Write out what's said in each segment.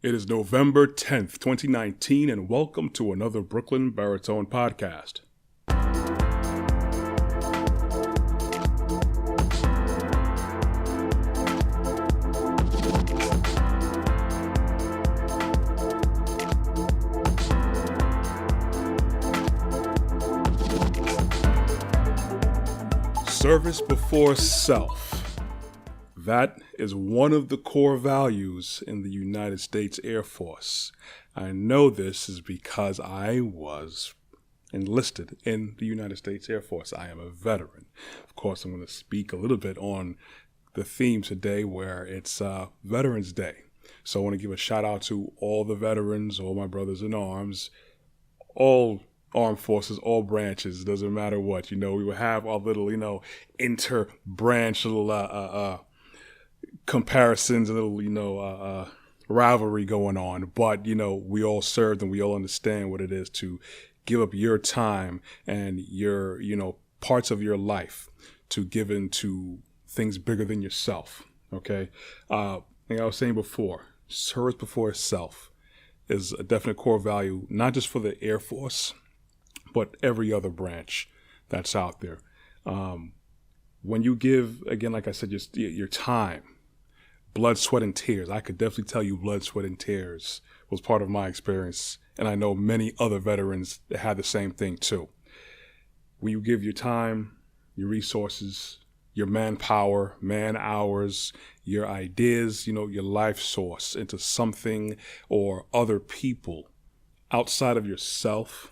It is November 10th, 2019, and welcome to another Brooklyn Baritone podcast. Service before self. That is one of the core values in the United States Air Force. I know this is because I was enlisted in the United States Air Force. I am a veteran. Of course, I'm going to speak a little bit on the theme today where it's Veterans Day. So I want to give a shout out to all the veterans, all my brothers in arms, all armed forces, all branches, doesn't matter what, we will have our little, inter-branch little, comparisons, a little, rivalry going on. But, we all served and we all understand what it is to give up your time and your, parts of your life to give into things bigger than yourself. Okay. Like I was saying before, service before self is a definite core value, not just for the Air Force, but every other branch that's out there. When you give, again, like I said, just your time, blood, sweat, and tears. I could definitely tell you blood, sweat, and tears was part of my experience. And I know many other veterans that had the same thing too. When you give your time, your resources, your manpower, man hours, your ideas, your life source into something or other people outside of yourself,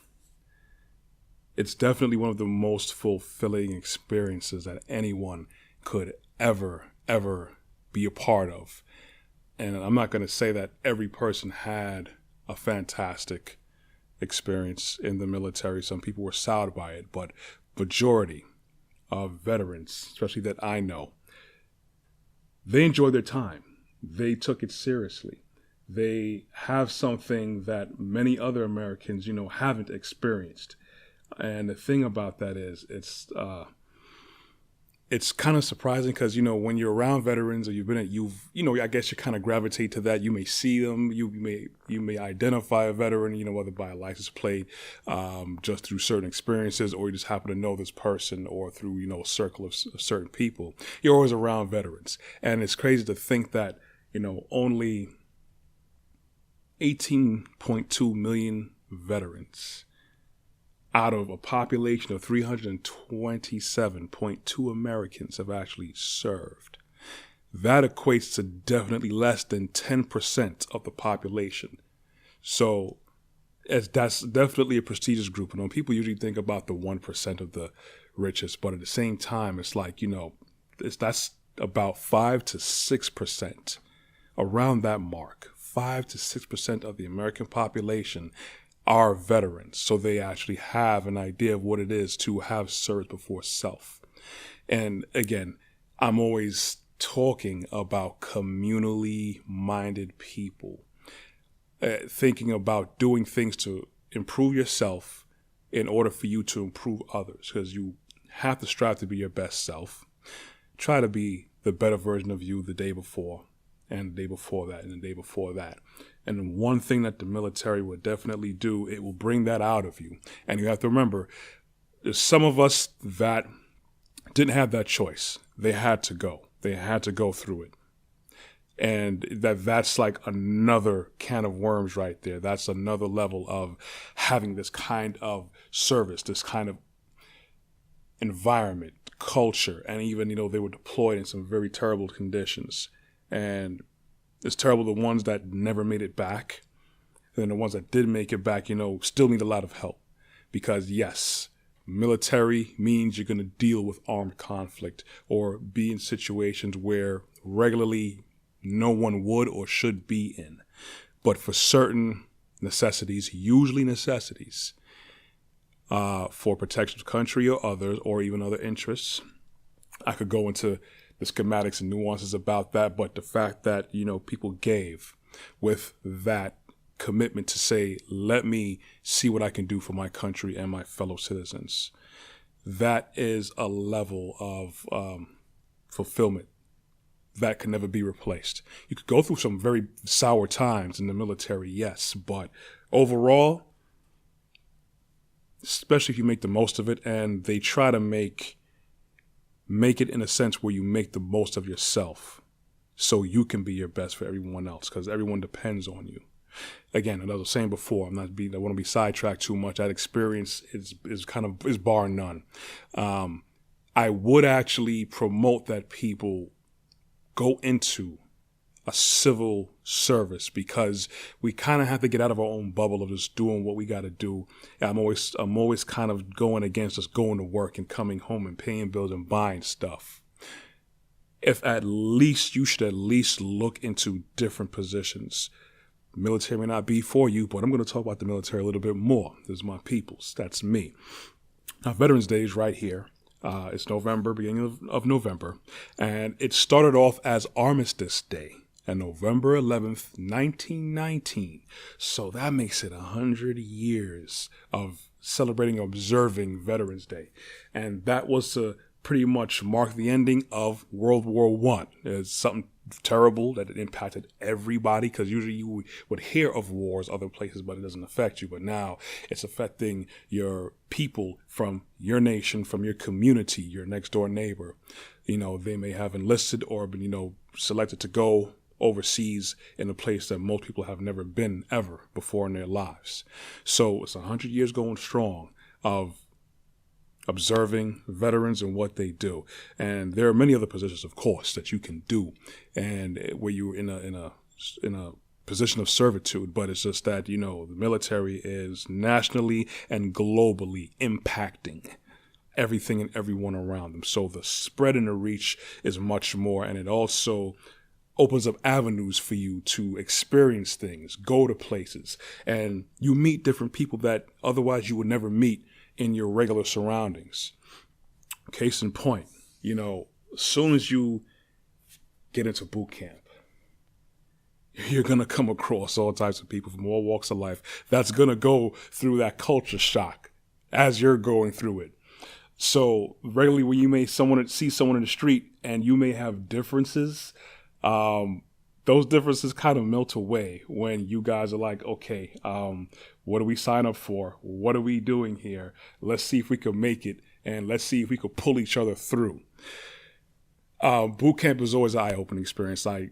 it's definitely one of the most fulfilling experiences that anyone could ever be a part of. And I'm not going to say that every person had a fantastic experience in the military. Some people were soured by it, but majority of veterans, especially that I know, they enjoyed their time. They took it seriously. They have something that many other Americans, haven't experienced. And the thing about that is it's kind of surprising because, when you're around veterans or I guess you kind of gravitate to that. You may see them, you may identify a veteran, whether by a license plate, just through certain experiences, or you just happen to know this person, or through, a circle of certain people. You're always around veterans. And it's crazy to think that, only 18.2 million veterans out of a population of 327.2 Americans have actually served. That equates to definitely less than 10% of the population. So that's definitely a prestigious group. And people usually think about the 1% of the richest, but at the same time, it's like, that's about 5 to 6%, around that mark. 5 to 6% of the American population are veterans, so they actually have an idea of what it is to have service before self. And again, I'm always talking about communally minded people, thinking about doing things to improve yourself in order for you to improve others, because you have to strive to be your best self. Try to be the better version of you the day before, and the day before that, and the day before that. And one thing that the military will definitely do, it will bring that out of you. And you have to remember, there's some of us that didn't have that choice. They had to go. They had to go through it. And that's like another can of worms right there. That's another level of having this kind of service, this kind of environment, culture. And even, they were deployed in some very terrible conditions. And it's terrible the ones that never made it back. And then the ones that did make it back, still need a lot of help. Because yes, military means you're going to deal with armed conflict or be in situations where regularly no one would or should be in. But for certain necessities, usually necessities, for protection of country or others, or even other interests, I could go into the schematics and nuances about that, but the fact that, people gave with that commitment to say, let me see what I can do for my country and my fellow citizens. That is a level of fulfillment that can never be replaced. You could go through some very sour times in the military, yes, but overall, especially if you make the most of it, and they try to make it in a sense where you make the most of yourself so you can be your best for everyone else, because everyone depends on you. Again, as I was saying before, I want to be sidetracked too much. That experience is bar none. I would actually promote that people go into a civil service, because we kind of have to get out of our own bubble of just doing what we got to do. I'm always kind of going against us going to work and coming home and paying bills and buying stuff. If at least you should at least look into different positions. Military may not be for you, but I'm going to talk about the military a little bit more. This is my peoples. That's me. Now, Veterans Day is right here. It's November, beginning of November, and it started off as Armistice Day on November 11th, 1919. So that makes it 100 years of celebrating, observing Veterans Day. And that was to pretty much mark the ending of World War I. It's something terrible that it impacted everybody, because usually you would hear of wars other places, but it doesn't affect you. But now it's affecting your people from your nation, from your community, your next door neighbor. They may have enlisted or been, selected to go overseas in a place that most people have never been ever before in their lives. So it's 100 years going strong of observing veterans and what they do. And there are many other positions, of course, that you can do, and where you're in a position of servitude. But it's just that, the military is nationally and globally impacting everything and everyone around them. So the spread and the reach is much more, and it also opens up avenues for you to experience things, go to places, and you meet different people that otherwise you would never meet in your regular surroundings. Case in point, as soon as you get into boot camp, you're going to come across all types of people from all walks of life that's going to go through that culture shock as you're going through it. So regularly when you may see someone in the street and you may have differences, those differences kind of melt away when you guys are like, okay, what do we sign up for? What are we doing here? Let's see if we can make it, and let's see if we could pull each other through. Boot camp is always an eye-opening experience. I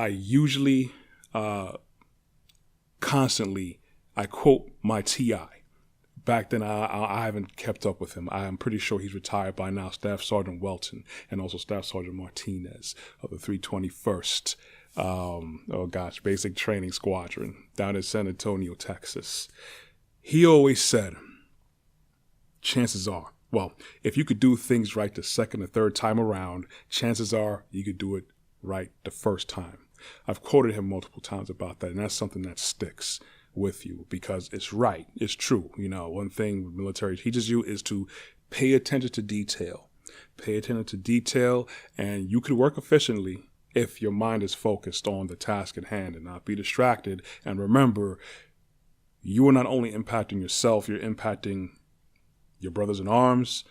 usually, constantly, I quote my T.I. Back then, I haven't kept up with him. I'm pretty sure he's retired by now. Staff Sergeant Welton and also Staff Sergeant Martinez of the 321st. Basic Training Squadron down in San Antonio, Texas. He always said, chances are, if you could do things right the second or third time around, chances are you could do it right the first time. I've quoted him multiple times about that, and that's something that sticks with you because it's right. It's true. One thing the military teaches you is to pay attention to detail. Pay attention to detail, and you could work efficiently if your mind is focused on the task at hand and not be distracted. And remember, you are not only impacting yourself, you're impacting your brothers in arms,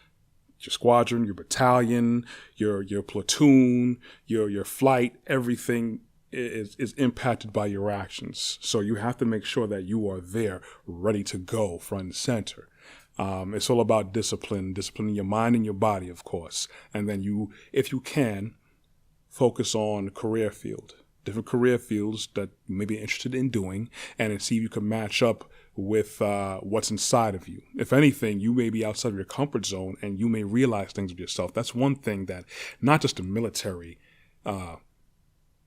your squadron, your battalion, your platoon, your flight. Everything is impacted by your actions. So you have to make sure that you are there, ready to go, front and center. It's all about disciplining your mind and your body, of course. And then if you can, focus on different career fields that you may be interested in doing, and see if you can match up with what's inside of you. If anything, you may be outside of your comfort zone and you may realize things of yourself. That's one thing that not just the military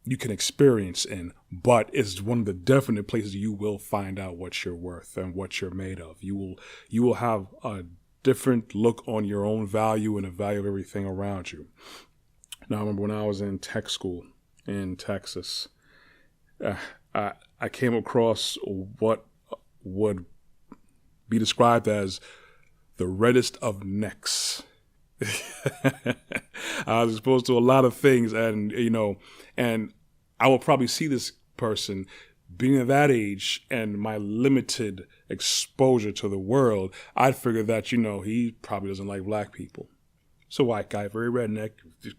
you can experience in, but it's one of the definite places you will find out what you're worth and what you're made of. You will have a different look on your own value and the value of everything around you. Now, I remember when I was in tech school in Texas, I came across what would be described as the reddest of necks. I was exposed to a lot of things, and I will probably see this person being at that age and my limited exposure to the world. I'd figure that, he probably doesn't like black people. It's a white guy, very redneck,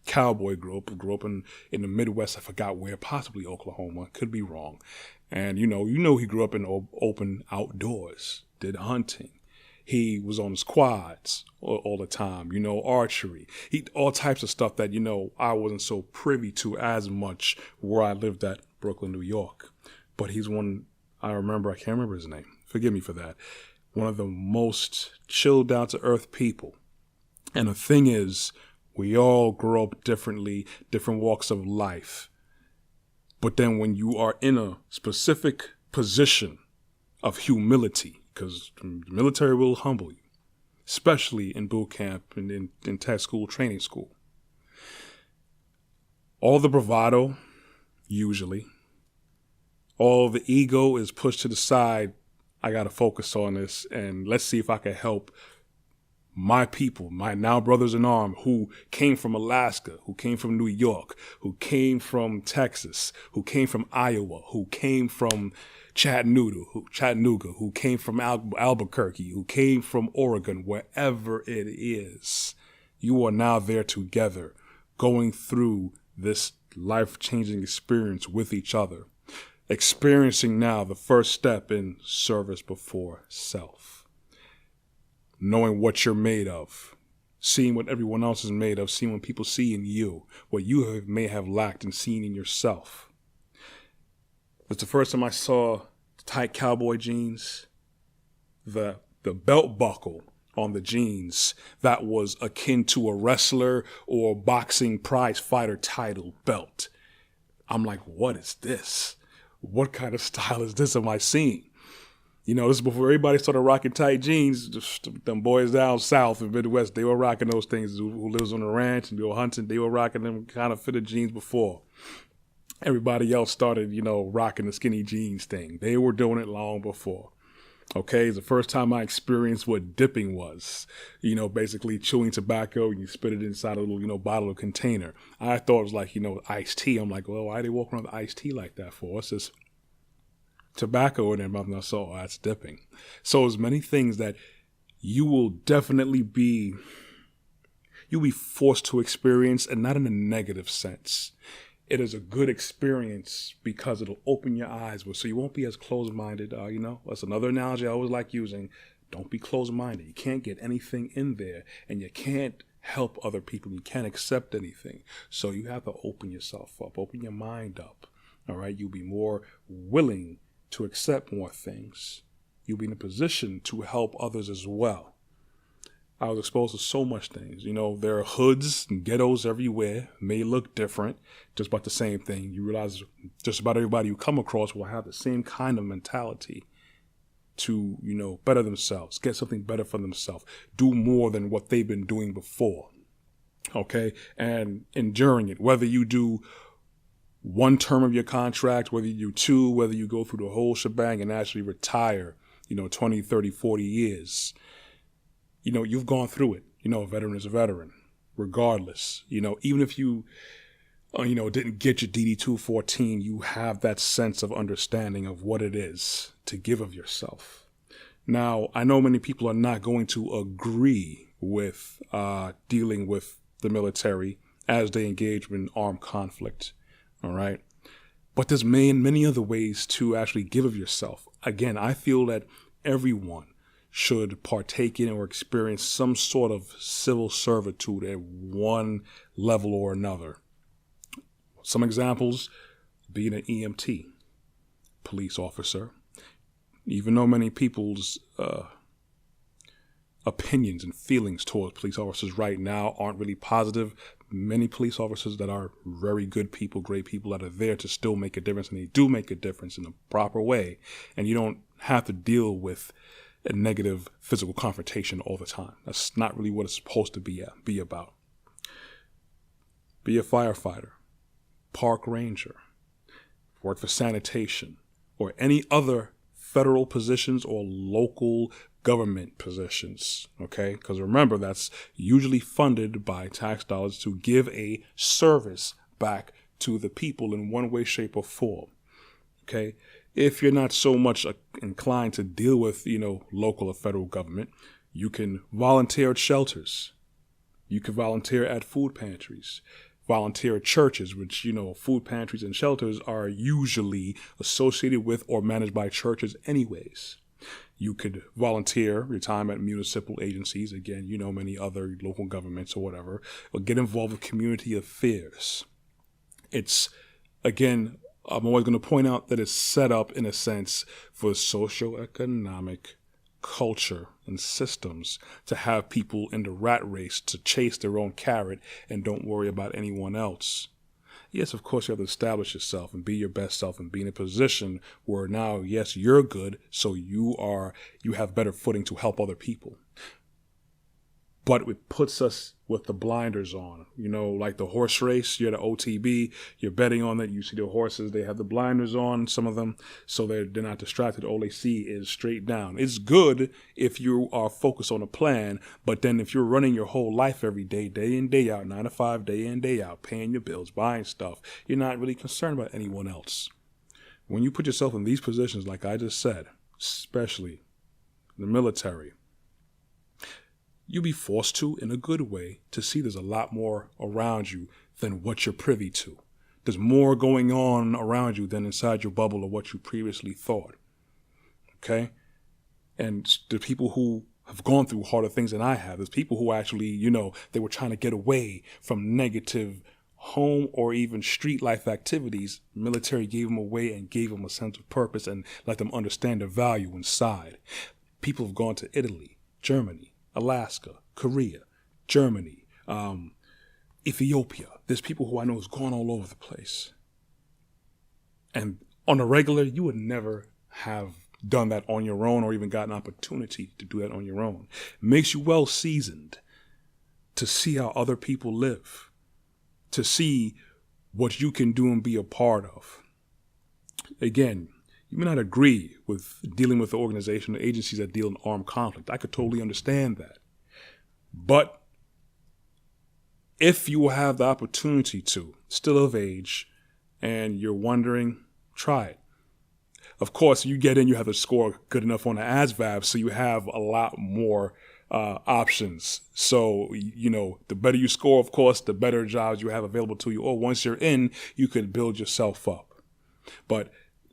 cowboy, grew up in the Midwest. I forgot where, possibly Oklahoma. Could be wrong. And, you know, he grew up in open outdoors, did hunting. He was on his quads all the time, you know, archery, all types of stuff that, you know, I wasn't so privy to as much where I lived at Brooklyn, New York. But he's one, I can't remember his name. Forgive me for that. One of the most chilled down to earth people. And the thing is, we all grow up differently, different walks of life. But then when you are in a specific position of humility, because the military will humble you, especially in boot camp and in tech school, training school. All the bravado, usually, all the ego is pushed to the side. I got to focus on this, and let's see if I can help my people, my now brothers in arms, who came from Alaska, who came from New York, who came from Texas, who came from Iowa, who came from Chattanooga, who came from Albuquerque, who came from Oregon, wherever it is. You are now there together, going through this life-changing experience with each other, experiencing now the first step in service before self. Knowing what you're made of, seeing what everyone else is made of, seeing what people see in you, what you may have lacked and seen in yourself. It's the first time I saw tight cowboy jeans, the belt buckle on the jeans that was akin to a wrestler or boxing prize fighter title belt. I'm like, what is this? What kind of style is this am I seeing? You know, this is before everybody started rocking tight jeans. Just them boys down south in Midwest, they were rocking those things. Who lives on a ranch and go hunting, they were rocking them kind of fitted jeans before. Everybody else started, you know, rocking the skinny jeans thing. They were doing it long before. Okay, it's the first time I experienced what dipping was. You know, basically chewing tobacco and you spit it inside a little, you know, bottle or container. I thought it was like, you know, iced tea. I'm like, well, why are they walking around with iced tea like that for? What's this tobacco in their mouth? And I saw, oh, that's dipping. So there's many things that you will definitely you'll be forced to experience, and not in a negative sense. It is a good experience because it'll open your eyes, so you won't be as closed-minded. You know, that's another analogy I always like using. Don't be closed-minded. You can't get anything in there, and you can't help other people. You can't accept anything. So you have to open yourself up, open your mind up. All right, you'll be more willing to accept more things. You'll be in a position to help others as well. I was exposed to so much things. You know, there are hoods and ghettos everywhere. May look different, just about the same thing. You realize just about everybody you come across will have the same kind of mentality to, you know, better themselves, get something better for themselves, do more than what they've been doing before. Okay? And enduring it, whether you do one term of your contract, whether you do two, whether you go through the whole shebang and actually retire, you know, 20, 30, 40 years. You know, you've gone through it. You know, a veteran is a veteran, regardless. You know, even if you, didn't get your DD-214, you have that sense of understanding of what it is to give of yourself. Now, I know many people are not going to agree with dealing with the military as they engage in armed conflict. All right. But there's many other ways to actually give of yourself. Again, I feel that everyone should partake in or experience some sort of civil servitude at one level or another. Some examples, being an EMT, police officer. Even though many people's opinions and feelings towards police officers right now aren't really positive, many police officers that are very good people, great people that are there to still make a difference, and they do make a difference in a proper way. And you don't have to deal with a negative physical confrontation all the time. That's not really what it's supposed to be about. Be a firefighter, park ranger, work for sanitation, or any other federal positions or local government positions, okay? Because remember, that's usually funded by tax dollars to give a service back to the people in one way, shape, or form, okay? If you're not so much inclined to deal with, local or federal government, you can volunteer at shelters, You could volunteer at food pantries, volunteer at churches, which, food pantries and shelters are usually associated with or managed by churches anyways. You could volunteer your time at municipal agencies, again, many other local governments or whatever, or get involved with community affairs. It's, again, I'm always going to point out that it's set up in a sense for socioeconomic culture and systems to have people in the rat race to chase their own carrot and don't worry about anyone else. Yes, of course, you have to establish yourself and be your best self and be in a position where now, yes, you're good, so you have better footing to help other people. But it puts us with the blinders on, like the horse race. You're at the OTB, you're betting on that. You see the horses, they have the blinders on, some of them, so they're not distracted. All they see is straight down. It's good if you are focused on a plan, but then if you're running your whole life every day, day in, day out, 9 to 5, day in, day out, paying your bills, buying stuff, you're not really concerned about anyone else. When you put yourself in these positions, like I just said, especially in the military, you'll be forced to, in a good way, to see there's a lot more around you than what you're privy to. There's more going on around you than inside your bubble of what you previously thought. Okay? And the people who have gone through harder things than I have, there's people who actually, they were trying to get away from negative home or even street life activities. The military gave them away and gave them a sense of purpose and let them understand their value inside. People have gone to Italy, Germany, Alaska, Korea, Germany, Ethiopia. There's people who I know has gone all over the place. And on a regular, you would never have done that on your own or even got an opportunity to do that on your own. It makes you well seasoned to see how other people live, to see what you can do and be a part of. Again, you may not agree with dealing with the organization or agencies that deal in armed conflict. I could totally understand that. But if you have the opportunity to, still of age, and you're wondering, try it. Of course, you get in, you have to score good enough on the ASVAB, so you have a lot more options. So, the better you score, of course, the better jobs you have available to you. Or once you're in, you could build yourself up.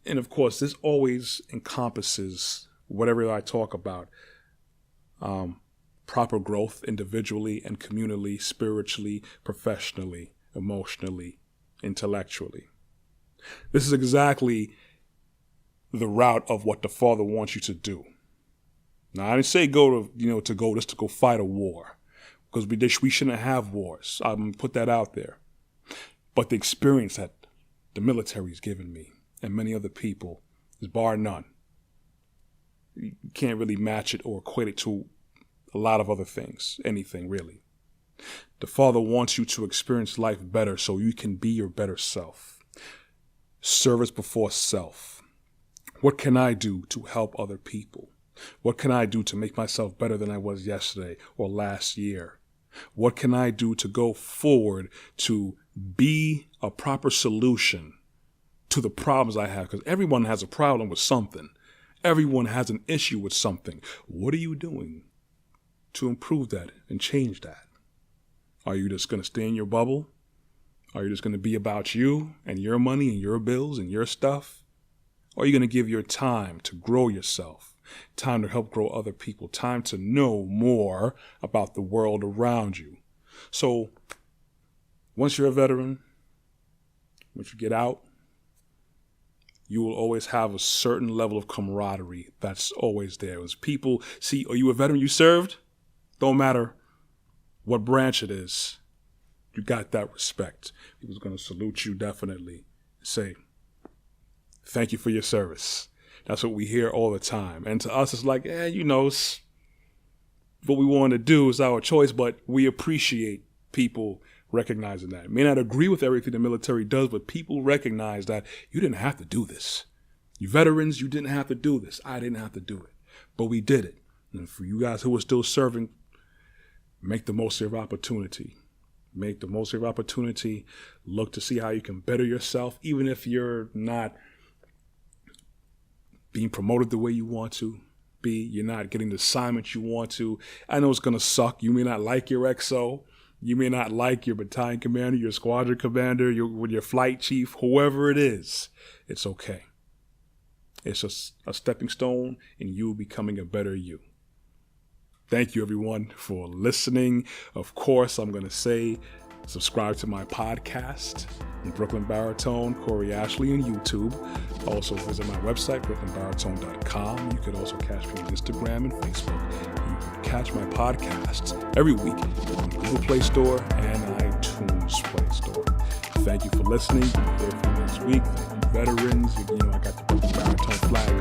And of course, this always encompasses whatever I talk about, proper growth individually and communally, spiritually, professionally, emotionally, intellectually. This is exactly the route of what the Father wants you to do. Now, I didn't say go to go fight a war, because we shouldn't have wars. I'm going to put that out there. But the experience that the military has given me, and many other people, is bar none. You can't really match it or equate it to a lot of other things, anything really. The Father wants you to experience life better so you can be your better self. Service before self. What can I do to help other people? What can I do to make myself better than I was yesterday or last year? What can I do to go forward to be a proper solution to the problems I have? Because everyone has a problem with something. Everyone has an issue with something. What are you doing to improve that and change that? Are you just going to stay in your bubble? Are you just going to be about you and your money and your bills and your stuff? Or are you going to give your time to grow yourself, time to help grow other people, time to know more about the world around you? So once you're a veteran, once you get out, you will always have a certain level of camaraderie that's always there. As people see, are you a veteran? You served? Don't matter what branch it is. You got that respect. People's going to salute you definitely. Say, thank you for your service. That's what we hear all the time. And to us, it's like, it's what we want to do is our choice, but we appreciate people recognizing that. May not agree with everything the military does, but people recognize that you didn't have to do this. You veterans, you didn't have to do this. I didn't have to do it, but we did it. And for you guys who are still serving, make the most of your opportunity. Make the most of your opportunity. Look to see how you can better yourself, even if you're not being promoted the way you want to be. You're not getting the assignment you want to. I know it's going to suck. You may not like your XO. You may not like your battalion commander, your squadron commander, your flight chief, whoever it is. It's okay. It's just a stepping stone in you becoming a better you. Thank you, everyone, for listening. Of course, I'm going to say subscribe to my podcast, Brooklyn Baritone, Corey Ashley on YouTube. Also visit my website, brooklynbaritone.com. You can also catch me on Instagram and Facebook. You can catch my podcasts every week on Google Play Store and iTunes Play Store. Thank you for listening. We'll hear from you next week. Thank you, veterans. I got the Brooklyn Baritone flag